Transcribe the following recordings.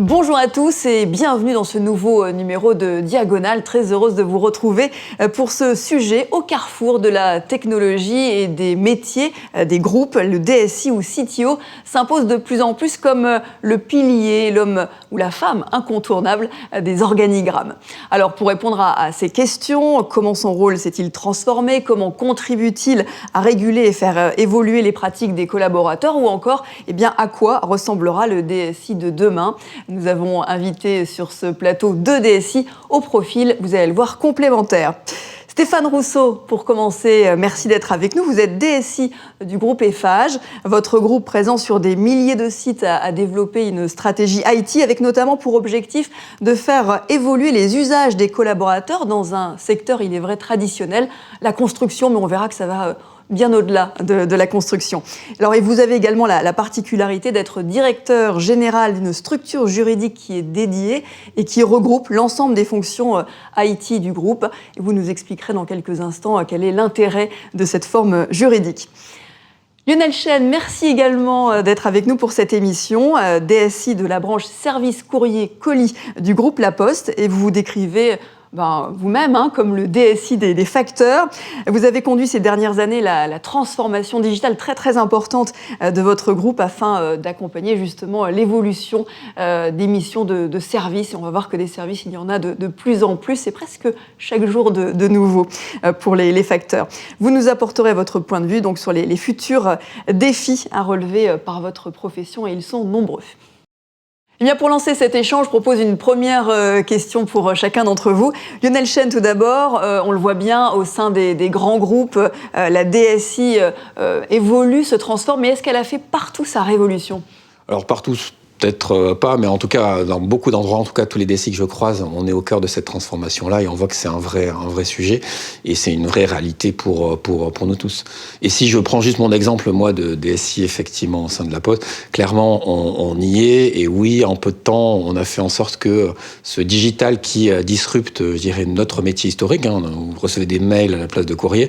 Bonjour à tous et bienvenue dans ce nouveau numéro de Diagonale. Très heureuse de vous retrouver pour ce sujet au carrefour de la technologie et des métiers des groupes. Le DSI ou CTO s'impose de plus en plus comme le pilier, l'homme ou la femme incontournable des organigrammes. Alors pour répondre à ces questions, comment son rôle s'est-il transformé? Comment contribue-t-il à réguler et faire évoluer les pratiques des collaborateurs? Ou encore, à quoi ressemblera le DSI de demain? Nous avons invité sur ce plateau 2 DSI au profil, vous allez le voir, complémentaire. Stéphane Rousseau, pour commencer, merci d'être avec nous. Vous êtes DSI du groupe Eiffage. Votre groupe présent sur des milliers de sites a développé une stratégie IT avec notamment pour objectif de faire évoluer les usages des collaborateurs dans un secteur, il est vrai, traditionnel, la construction, mais on verra que ça va bien au-delà de la construction. Alors, et vous avez également la particularité d'être directeur général d'une structure juridique qui est dédiée et qui regroupe l'ensemble des fonctions IT du groupe. Et vous nous expliquerez dans quelques instants quel est l'intérêt de cette forme juridique. Lionel Chêne, merci également d'être avec nous pour cette émission, DSI de la branche service courrier colis du groupe La Poste, et vous vous décrivez vous-même, comme le DSI des facteurs. Vous avez conduit ces dernières années la transformation digitale très très importante de votre groupe afin d'accompagner justement l'évolution des missions de services. Et on va voir que des services, il y en a de plus en plus et presque chaque jour de nouveau pour les facteurs. Vous nous apporterez votre point de vue donc, sur les futurs défis à relever par votre profession et ils sont nombreux. Pour lancer cet échange, je propose une première question pour chacun d'entre vous. Lionel Chêne, tout d'abord, on le voit bien au sein des grands groupes, la DSI évolue, se transforme, mais est-ce qu'elle a fait partout sa révolution ? Alors partout, peut-être pas, mais en tout cas, dans beaucoup d'endroits, en tout cas tous les DSI que je croise, on est au cœur de cette transformation-là et on voit que c'est un vrai sujet et c'est une vraie réalité pour nous tous. Et si je prends juste mon exemple, moi, de DSI, effectivement, au sein de La Poste, clairement, on y est et oui, en peu de temps, on a fait en sorte que ce digital qui disrupte, je dirais, notre métier historique, vous recevez des mails à la place de courrier,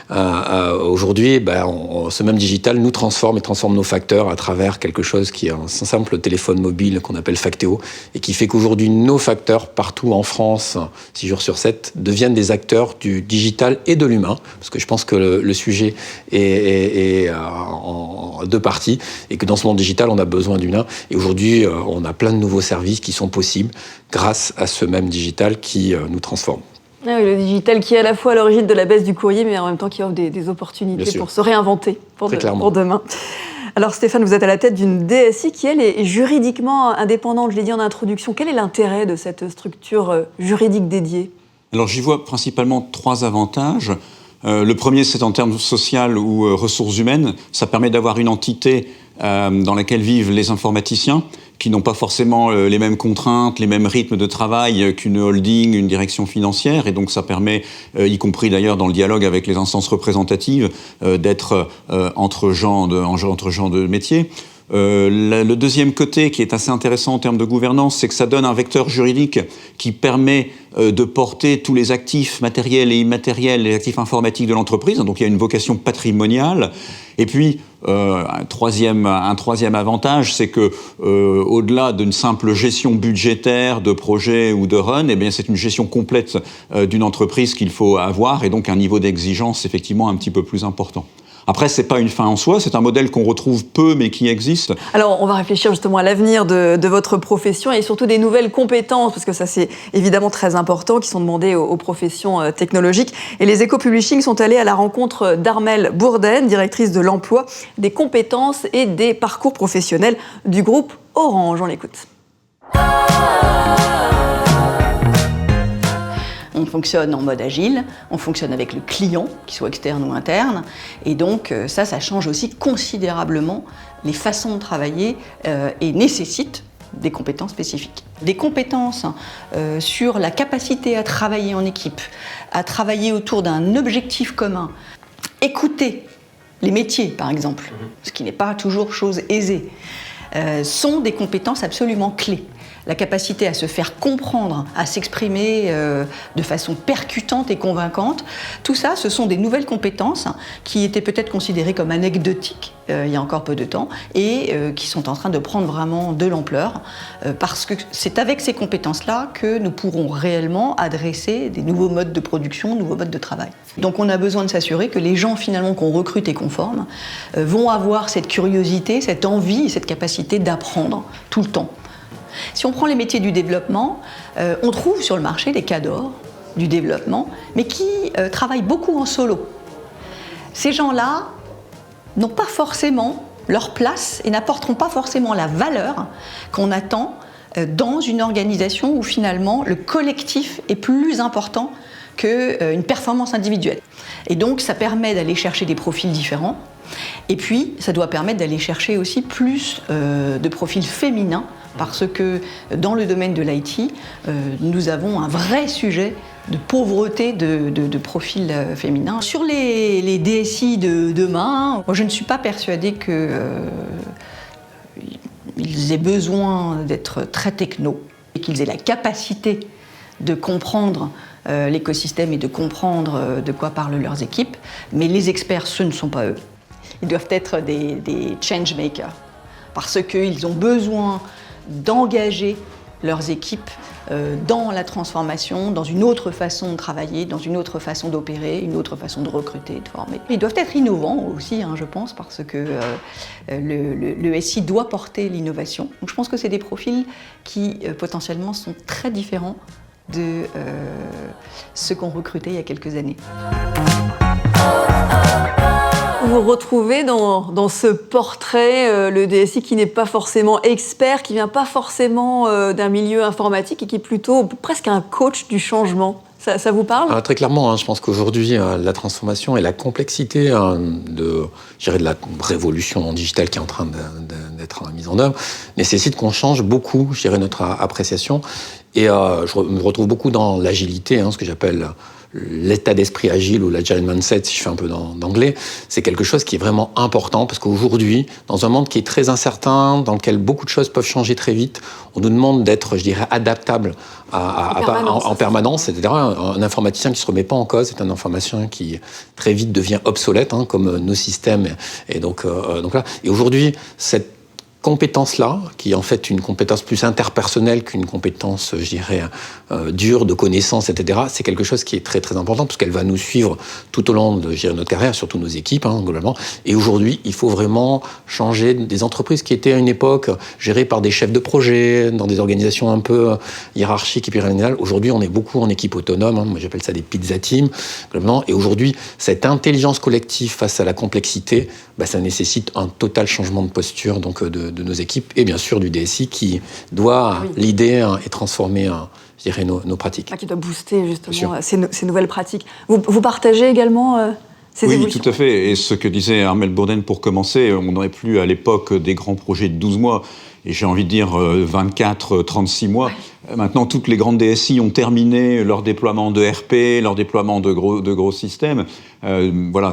aujourd'hui, ce même digital nous transforme nos facteurs à travers quelque chose qui est un simple téléphone mobile qu'on appelle Factéo et qui fait qu'aujourd'hui nos facteurs partout en France, 6 jours sur 7, deviennent des acteurs du digital et de l'humain, parce que je pense que le sujet est en deux parties et que dans ce monde digital on a besoin d'humain et aujourd'hui on a plein de nouveaux services qui sont possibles grâce à ce même digital qui nous transforme. Ah oui, le digital qui est à la fois à l'origine de la baisse du courrier mais en même temps qui offre des opportunités pour se réinventer pour demain. Alors Stéphane, vous êtes à la tête d'une DSI qui, elle, est juridiquement indépendante. Je l'ai dit en introduction. Quel est l'intérêt de cette structure juridique dédiée ? Alors j'y vois principalement 3 avantages. Le premier, c'est en termes social ou ressources humaines. Ça permet d'avoir une entité dans laquelle vivent les informaticiens qui n'ont pas forcément les mêmes contraintes, les mêmes rythmes de travail qu'une holding, une direction financière. Et donc ça permet, y compris d'ailleurs dans le dialogue avec les instances représentatives, d'être entre gens de métier. Le deuxième côté qui est assez intéressant en termes de gouvernance, c'est que ça donne un vecteur juridique qui permet de porter tous les actifs matériels et immatériels, les actifs informatiques de l'entreprise. Donc il y a une vocation patrimoniale. Et puis un troisième avantage, c'est que au-delà d'une simple gestion budgétaire de projet ou de run, c'est une gestion complète d'une entreprise qu'il faut avoir et donc un niveau d'exigence effectivement un petit peu plus important. Après, c'est pas une fin en soi, c'est un modèle qu'on retrouve peu, mais qui existe. Alors, on va réfléchir justement à l'avenir de votre profession et surtout des nouvelles compétences, parce que ça, c'est évidemment très important, qui sont demandées aux professions technologiques. Et les Éco-Publishing sont allés à la rencontre d'Armelle Bourdaine, directrice de l'emploi, des compétences et des parcours professionnels du groupe Orange. On l'écoute. On fonctionne en mode agile, on fonctionne avec le client, qu'il soit externe ou interne, et donc ça change aussi considérablement les façons de travailler et nécessite des compétences spécifiques. Des compétences sur la capacité à travailler en équipe, à travailler autour d'un objectif commun, écouter les métiers par exemple, ce qui n'est pas toujours chose aisée. sont des compétences absolument clés. La capacité à se faire comprendre, à s'exprimer de façon percutante et convaincante, tout ça, ce sont des nouvelles compétences qui étaient peut-être considérées comme anecdotiques il y a encore peu de temps et qui sont en train de prendre vraiment de l'ampleur parce que c'est avec ces compétences-là que nous pourrons réellement adresser des nouveaux modes de production, nouveaux modes de travail. Donc on a besoin de s'assurer que les gens finalement qu'on recrute et qu'on forme vont avoir cette curiosité, cette envie et cette capacité d'apprendre tout le temps. Si on prend les métiers du développement, on trouve sur le marché des cadors du développement, mais qui travaillent beaucoup en solo. Ces gens-là n'ont pas forcément leur place et n'apporteront pas forcément la valeur qu'on attend dans une organisation où finalement le collectif est plus important qu'une performance individuelle. Et donc ça permet d'aller chercher des profils différents. Et puis, ça doit permettre d'aller chercher aussi plus de profils féminins, parce que dans le domaine de l'IT, nous avons un vrai sujet de pauvreté de profils féminins. Sur les DSI de demain, moi, je ne suis pas persuadée qu'ils aient besoin d'être très techno et qu'ils aient la capacité de comprendre l'écosystème et de comprendre de quoi parlent leurs équipes. Mais les experts, ce ne sont pas eux. Ils doivent être des change makers parce qu'ils ont besoin d'engager leurs équipes dans la transformation, dans une autre façon de travailler, dans une autre façon d'opérer, une autre façon de recruter, de former. Ils doivent être innovants aussi, je pense, parce que le SI doit porter l'innovation. Donc je pense que c'est des profils qui potentiellement sont très différents de ceux qu'on recrutait il y a quelques années. Vous retrouvez dans ce portrait le DSI qui n'est pas forcément expert, qui vient pas forcément d'un milieu informatique et qui est plutôt presque un coach du changement. Ça vous parle ? Très clairement, je pense qu'aujourd'hui, la transformation et la complexité de la révolution digitale qui est en train d'être mise en œuvre nécessite qu'on change beaucoup, notre appréciation. Et je me retrouve beaucoup dans l'agilité, ce que j'appelle l'état d'esprit agile ou l'agile mindset, si je fais un peu d'anglais. C'est quelque chose qui est vraiment important parce qu'aujourd'hui, dans un monde qui est très incertain, dans lequel beaucoup de choses peuvent changer très vite, on nous demande d'être, adaptable en permanence, etc. Un informaticien qui ne se remet pas en cause, c'est un informaticien qui très vite devient obsolète, comme nos systèmes. Et donc là. Et aujourd'hui, cette compétence-là, qui est en fait une compétence plus interpersonnelle qu'une compétence, dure, de connaissances, etc., c'est quelque chose qui est très très important parce qu'elle va nous suivre tout au long de notre carrière, surtout nos équipes, globalement. Et aujourd'hui, il faut vraiment changer des entreprises qui étaient à une époque gérées par des chefs de projet, dans des organisations un peu hiérarchiques et pyramidales. Aujourd'hui, on est beaucoup en équipe autonome, moi j'appelle ça des pizza teams, globalement. Et aujourd'hui, cette intelligence collective face à la complexité, ça nécessite un total changement de posture donc de nos équipes et bien sûr du DSI qui doit l'idée et transformer nos pratiques. Qui doit booster justement ces nouvelles pratiques. Vous partagez également ces évolutions ? Oui, tout à fait. Et ce que disait Armelle Bourdain pour commencer, on n'aurait plus à l'époque des grands projets de 12 mois. Et j'ai envie de dire 24, 36 mois. Ouais. Maintenant, toutes les grandes DSI ont terminé leur déploiement de RP, leur déploiement de gros systèmes.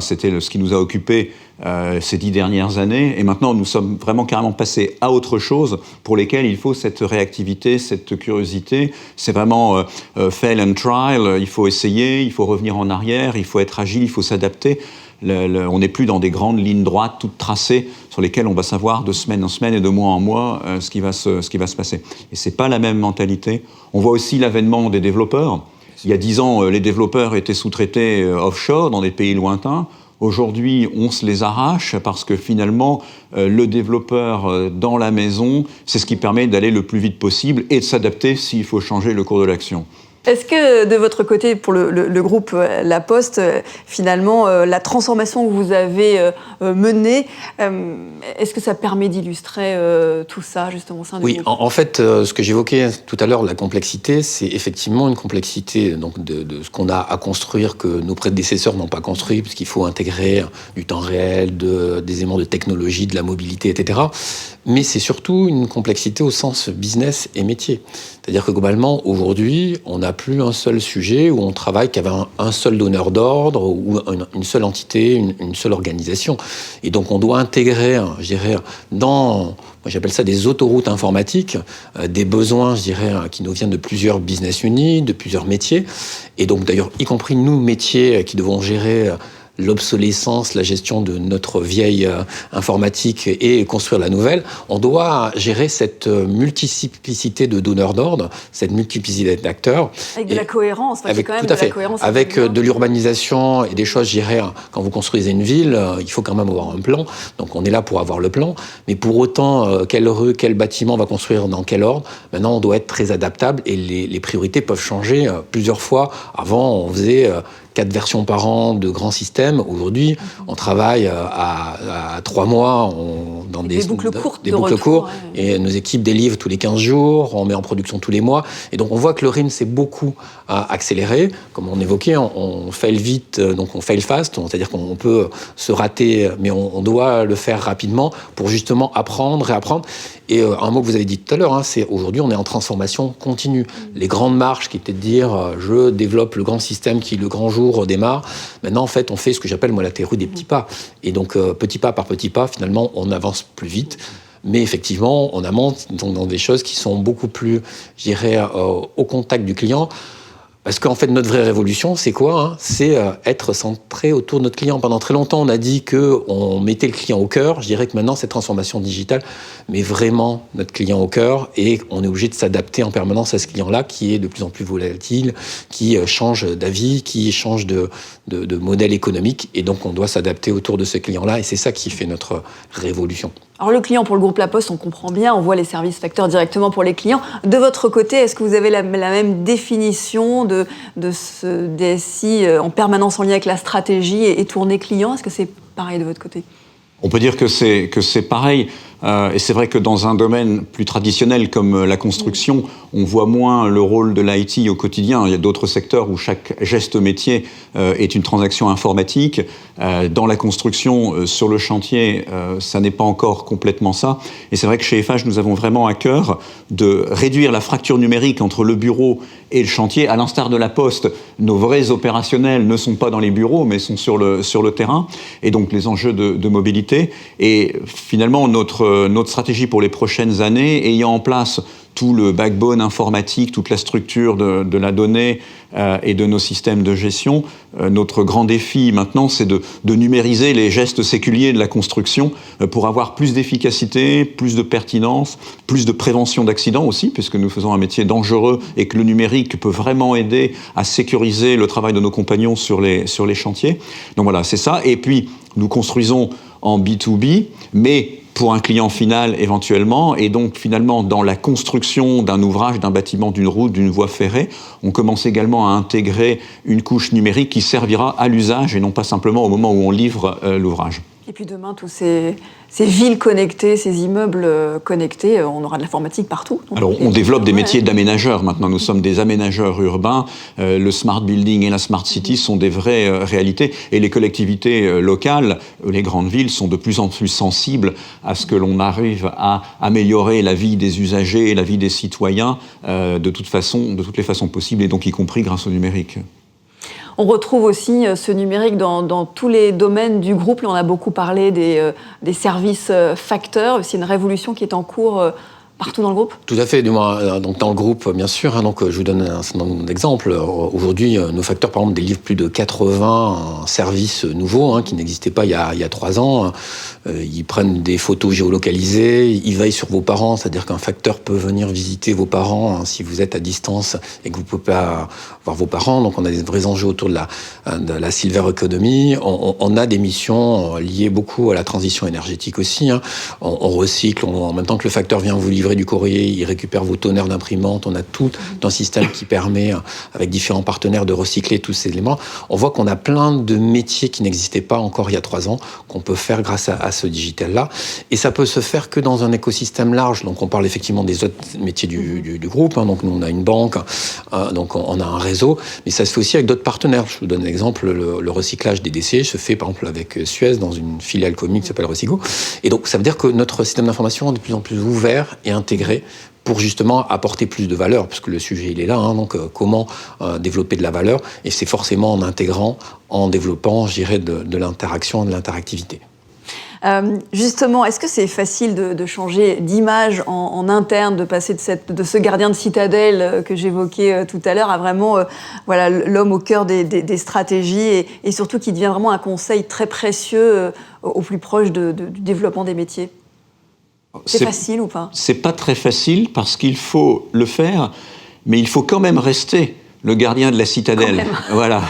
C'était ce qui nous a occupés ces 10 dernières années. Et maintenant, nous sommes vraiment carrément passés à autre chose pour lesquelles il faut cette réactivité, cette curiosité. C'est vraiment fail and trial. Il faut essayer, il faut revenir en arrière, il faut être agile, il faut s'adapter. On n'est plus dans des grandes lignes droites, toutes tracées, sur lesquelles on va savoir de semaine en semaine et de mois en mois ce qui va se passer. Et c'est pas la même mentalité. On voit aussi l'avènement des développeurs. Il y a 10 ans, les développeurs étaient sous-traités offshore, dans des pays lointains. Aujourd'hui, on se les arrache parce que finalement, le développeur dans la maison, c'est ce qui permet d'aller le plus vite possible et de s'adapter s'il faut changer le cours de l'action. Est-ce que de votre côté, pour le groupe La Poste, finalement, la transformation que vous avez menée, est-ce que ça permet d'illustrer tout ça, justement, au sein du groupe ? En fait, ce que j'évoquais tout à l'heure, la complexité, c'est effectivement une complexité donc, de ce qu'on a à construire que nos prédécesseurs n'ont pas construit, puisqu'il faut intégrer du temps réel, des éléments de technologie, de la mobilité, etc. mais c'est surtout une complexité au sens business et métier. C'est-à-dire que globalement, aujourd'hui, on n'a plus un seul sujet où on travaille qu'avec un seul donneur d'ordre ou une seule entité, une seule organisation. Et donc on doit intégrer, je dirais, moi j'appelle ça des autoroutes informatiques, des besoins, je dirais, qui nous viennent de plusieurs business units, de plusieurs métiers. Et donc d'ailleurs, y compris nous, métiers qui devons gérer l'obsolescence, la gestion de notre vieille informatique et construire la nouvelle, on doit gérer cette multiplicité de donneurs d'ordre, cette multiplicité d'acteurs. Avec de la cohérence, avec, quand même tout à de la fait. cohérence. Avec de l'urbanisation et des choses, je dirais, quand vous construisez une ville, il faut quand même avoir un plan. Donc on est là pour avoir le plan. Mais pour autant, quelle rue, quel bâtiment on va construire dans quel ordre, maintenant on doit être très adaptable et les priorités peuvent changer plusieurs fois. Avant, on faisait 4 versions par an de grands systèmes. Aujourd'hui, on travaille à 3 mois dans des boucles courtes. Et nos équipes délivrent tous les 15 jours, on met en production tous les mois. Et donc, on voit que le rythme s'est beaucoup accéléré. Comme on évoquait, on fail vite, donc on fail fast. C'est-à-dire qu'on peut se rater, mais on doit le faire rapidement pour justement apprendre, réapprendre. Et un mot que vous avez dit tout à l'heure, c'est aujourd'hui, on est en transformation continue. Les grandes marches qui étaient de dire je développe le grand système qui, le grand jour, démarre. Maintenant, en fait, on fait ce que j'appelle, moi, la théorie des petits pas. Et donc, petit pas par petit pas, finalement, on avance plus vite. Mais effectivement, on avance dans des choses qui sont beaucoup plus, je dirais, au contact du client. Parce qu'en fait, notre vraie révolution, c'est quoi ? C'est être centré autour de notre client. Pendant très longtemps, on a dit qu'on mettait le client au cœur. Je dirais que maintenant, cette transformation digitale met vraiment notre client au cœur et on est obligé de s'adapter en permanence à ce client-là qui est de plus en plus volatile, qui change d'avis, qui change de modèle économique. Et donc, on doit s'adapter autour de ce client-là et c'est ça qui fait notre révolution. Alors le client pour le groupe La Poste, on comprend bien, on voit les services facteurs directement pour les clients. De votre côté, est-ce que vous avez la même définition de ce DSI en permanence en lien avec la stratégie et tourné client ? Est-ce que c'est pareil de votre côté ? On peut dire que c'est pareil. Et c'est vrai que dans un domaine plus traditionnel comme la construction, on voit moins le rôle de l'IT au quotidien. Il y a d'autres secteurs où chaque geste métier est une transaction informatique. Dans la construction, sur le chantier, ça n'est pas encore complètement ça. Et c'est vrai que chez FH, nous avons vraiment à cœur de réduire la fracture numérique entre le bureau et le chantier. À l'instar de la Poste, nos vrais opérationnels ne sont pas dans les bureaux, mais sont sur le terrain. Et donc les enjeux de mobilité. Et finalement, notre stratégie pour les prochaines années, ayant en place tout le backbone informatique, toute la structure de la donnée et de nos systèmes de gestion, notre grand défi maintenant, c'est de numériser les gestes séculiers de la construction pour avoir plus d'efficacité, plus de pertinence, plus de prévention d'accidents aussi, puisque nous faisons un métier dangereux et que le numérique peut vraiment aider à sécuriser le travail de nos compagnons sur les chantiers. Donc voilà, c'est ça. Et puis, nous construisons en B2B, mais pour un client final éventuellement, et donc finalement dans la construction d'un ouvrage, d'un bâtiment, d'une route, d'une voie ferrée, on commence également à intégrer une couche numérique qui servira à l'usage et non pas simplement au moment où on livre l'ouvrage. Et puis demain, tous ces villes connectées, ces immeubles connectés, on aura de l'informatique partout. Alors, on développe des métiers d'aménageurs. Maintenant, nous sommes des aménageurs urbains. Le smart building et la smart city sont des vraies réalités. Et les collectivités locales, les grandes villes, sont de plus en plus sensibles à ce que l'on arrive à améliorer la vie des usagers et la vie des citoyens de toutes les façons possibles, et donc y compris grâce au numérique. On retrouve aussi ce numérique dans tous les domaines du groupe. Là, on a beaucoup parlé des services facteurs. C'est une révolution qui est en cours partout dans le groupe ? Tout à fait. Donc dans le groupe, bien sûr. Donc je vous donne un certain nombre d'exemples. Aujourd'hui, nos facteurs, par exemple, délivrent plus de 80 services nouveaux qui n'existaient pas il y a 3 ans. Ils prennent des photos géolocalisées, ils veillent sur vos parents, c'est-à-dire qu'un facteur peut venir visiter vos parents si vous êtes à distance et que vous ne pouvez pas voir vos parents. Donc on a des vrais enjeux autour de la silver economy. On a des missions liées beaucoup à la transition énergétique aussi. On recycle, en même temps que le facteur vient vous livrer durée du courrier, il récupère vos tonnerres d'imprimantes. On a tout un système qui permet, avec différents partenaires, de recycler tous ces éléments. On voit qu'on a plein de métiers qui n'existaient pas encore il y a 3 ans, qu'on peut faire grâce à ce digital-là. Et ça peut se faire que dans un écosystème large. Donc on parle effectivement des autres métiers du groupe. Donc nous, on a une banque, donc on a un réseau. Mais ça se fait aussi avec d'autres partenaires. Je vous donne un exemple, le recyclage des déchets se fait par exemple avec Suez dans une filiale commune qui s'appelle Recygo. Et donc ça veut dire que notre système d'information est de plus en plus ouvert et intégré pour justement apporter plus de valeur, parce que le sujet il est là, donc comment développer de la valeur, et c'est forcément en intégrant, en développant, je dirais, de l'interaction, de l'interactivité. Justement, est-ce que c'est facile de changer d'image en interne, de passer de ce gardien de citadelle que j'évoquais tout à l'heure à vraiment l'homme au cœur des stratégies et surtout qui devient vraiment un conseil très précieux au plus proche du développement des métiers? C'est facile ou pas? C'est pas très facile parce qu'il faut le faire, mais il faut quand même rester le gardien de la citadelle. Voilà.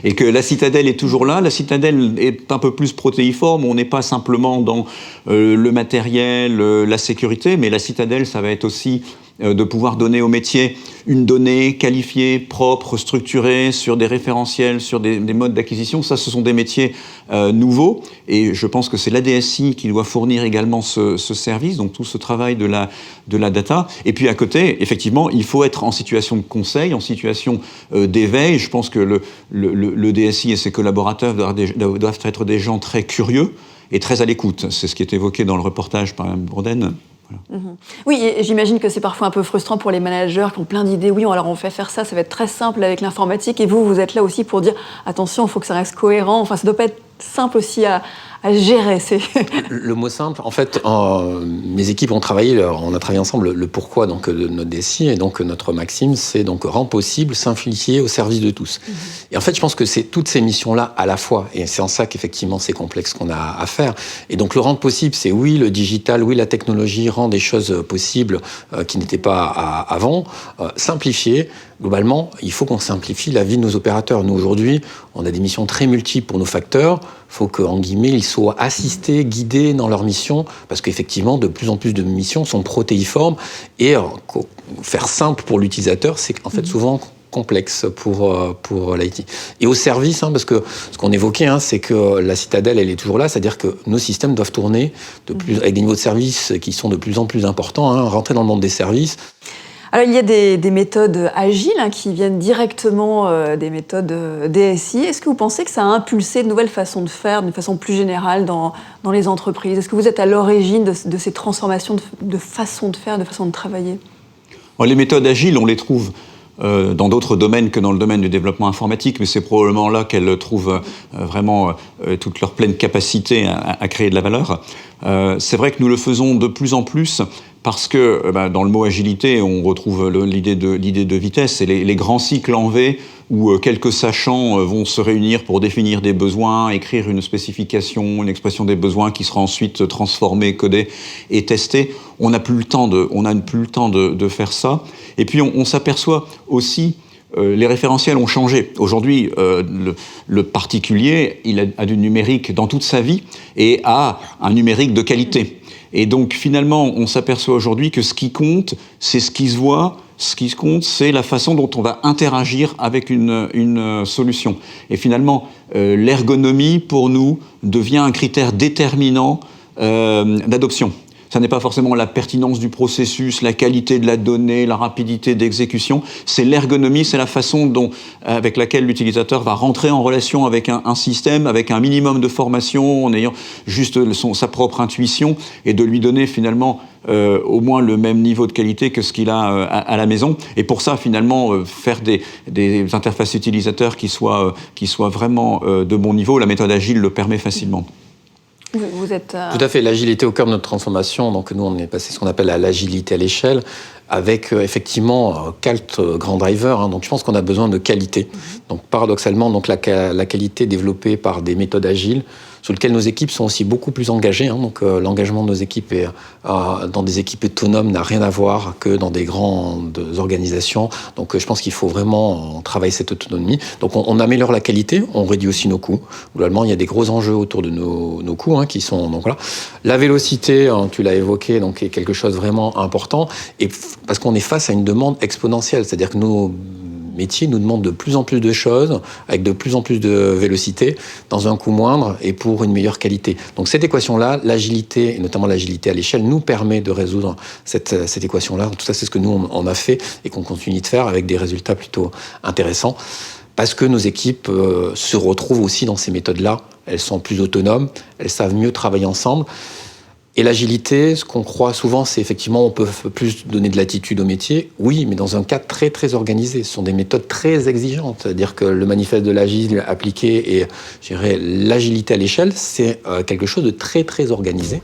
Et que la citadelle est toujours là. La citadelle est un peu plus protéiforme. On n'est pas simplement dans le matériel, la sécurité, mais la citadelle, ça va être aussi de pouvoir donner au métier une donnée qualifiée, propre, structurée, sur des référentiels, sur des modes d'acquisition. Ça, ce sont des métiers nouveaux. Et je pense que c'est la DSI qui doit fournir également ce service, donc tout ce travail de la data. Et puis à côté, effectivement, il faut être en situation de conseil, en situation d'éveil. Je pense que le DSI et ses collaborateurs doivent être des gens très curieux et très à l'écoute. C'est ce qui est évoqué dans le reportage par Mme Bourdaine. Voilà. Oui, et j'imagine que c'est parfois un peu frustrant pour les managers qui ont plein d'idées. Oui, alors on fait faire ça, ça va être très simple avec l'informatique. Et vous êtes là aussi pour dire attention, il faut que ça reste cohérent. Enfin, ça ne doit pas être simple aussi à gérer. Le mot simple, en fait, mes équipes ont travaillé ensemble le pourquoi donc, de notre DSI. Et donc notre maxime, c'est donc rendre possible, simplifier au service de tous. Et en fait, je pense que c'est toutes ces missions-là à la fois. Et c'est en ça qu'effectivement, c'est complexe qu'on a à faire. Et donc le rendre possible, c'est oui, le digital, oui, la technologie rend des choses possibles qui n'étaient pas avant. Simplifier, globalement, il faut qu'on simplifie la vie de nos opérateurs. Nous, aujourd'hui, on a des missions très multiples pour nos facteurs. Il faut qu'en guillemets, ils soient assistés, guidés dans leur mission, parce qu'effectivement, de plus en plus de missions sont protéiformes. Et faire simple pour l'utilisateur, c'est en fait souvent complexe pour l'IT. Et au service, parce que ce qu'on évoquait, c'est que la citadelle, elle est toujours là, c'est-à-dire que nos systèmes doivent tourner avec des niveaux de service qui sont de plus en plus importants, rentrer dans le monde des services. Alors, il y a des méthodes agiles qui viennent directement des méthodes DSI. Est-ce que vous pensez que ça a impulsé de nouvelles façons de faire, d'une façon plus générale dans les entreprises? Est-ce que vous êtes à l'origine de ces transformations de façon de faire, de façon de travailler? Les méthodes agiles, on les trouve dans d'autres domaines que dans le domaine du développement informatique, mais c'est probablement là qu'elles trouvent vraiment toute leur pleine capacité à créer de la valeur. C'est vrai que nous le faisons de plus en plus parce que dans le mot agilité, on retrouve l'idée de vitesse et les grands cycles en V où quelques sachants vont se réunir pour définir des besoins, écrire une spécification, une expression des besoins qui sera ensuite transformée, codée et testée. On n'a plus le temps de faire ça. Et puis on s'aperçoit aussi les référentiels ont changé. Aujourd'hui, le particulier, il a du numérique dans toute sa vie et a un numérique de qualité. Et donc, finalement, on s'aperçoit aujourd'hui que ce qui compte, c'est ce qui se voit. Ce qui compte, c'est la façon dont on va interagir avec une solution. Et finalement, l'ergonomie, pour nous, devient un critère déterminant d'adoption. Ça n'est pas forcément la pertinence du processus, la qualité de la donnée, la rapidité d'exécution. C'est l'ergonomie, c'est la façon avec laquelle l'utilisateur va rentrer en relation avec un système, avec un minimum de formation, en ayant juste sa propre intuition, et de lui donner finalement au moins le même niveau de qualité que ce qu'il a à la maison. Et pour ça, finalement, faire des interfaces utilisateurs qui soient vraiment de bon niveau, la méthode agile le permet facilement. Vous êtes Tout à fait, l'agilité au cœur de notre transformation. Donc nous, on est passé ce qu'on appelle à l'agilité à l'échelle, avec effectivement 4 grands drivers. Donc je pense qu'on a besoin de qualité. Donc paradoxalement, la qualité développée par des méthodes agiles sur lequel nos équipes sont aussi beaucoup plus engagées. Donc l'engagement de nos équipes dans des équipes autonomes n'a rien à voir que dans des grandes organisations. Donc je pense qu'il faut vraiment travailler cette autonomie. Donc on améliore la qualité, on réduit aussi nos coûts. Globalement, il y a des gros enjeux autour de nos coûts qui sont... Donc voilà. La vélocité, tu l'as évoqué, donc est quelque chose de vraiment important. Et parce qu'on est face à une demande exponentielle, c'est-à-dire que nos métiers nous demandent de plus en plus de choses, avec de plus en plus de vélocité, dans un coût moindre et pour une meilleure qualité. Donc cette équation-là, l'agilité, et notamment l'agilité à l'échelle, nous permet de résoudre cette équation-là. Tout ça, c'est ce que nous, on a fait et qu'on continue de faire avec des résultats plutôt intéressants. Parce que nos équipes se retrouvent aussi dans ces méthodes-là. Elles sont plus autonomes, elles savent mieux travailler ensemble. Et l'agilité, ce qu'on croit souvent, c'est effectivement on peut plus donner de latitude au métier. Oui, mais dans un cadre très, très organisé. Ce sont des méthodes très exigeantes. C'est-à-dire que le manifeste de l'agile appliqué et, je dirais, l'agilité à l'échelle, c'est quelque chose de très, très organisé.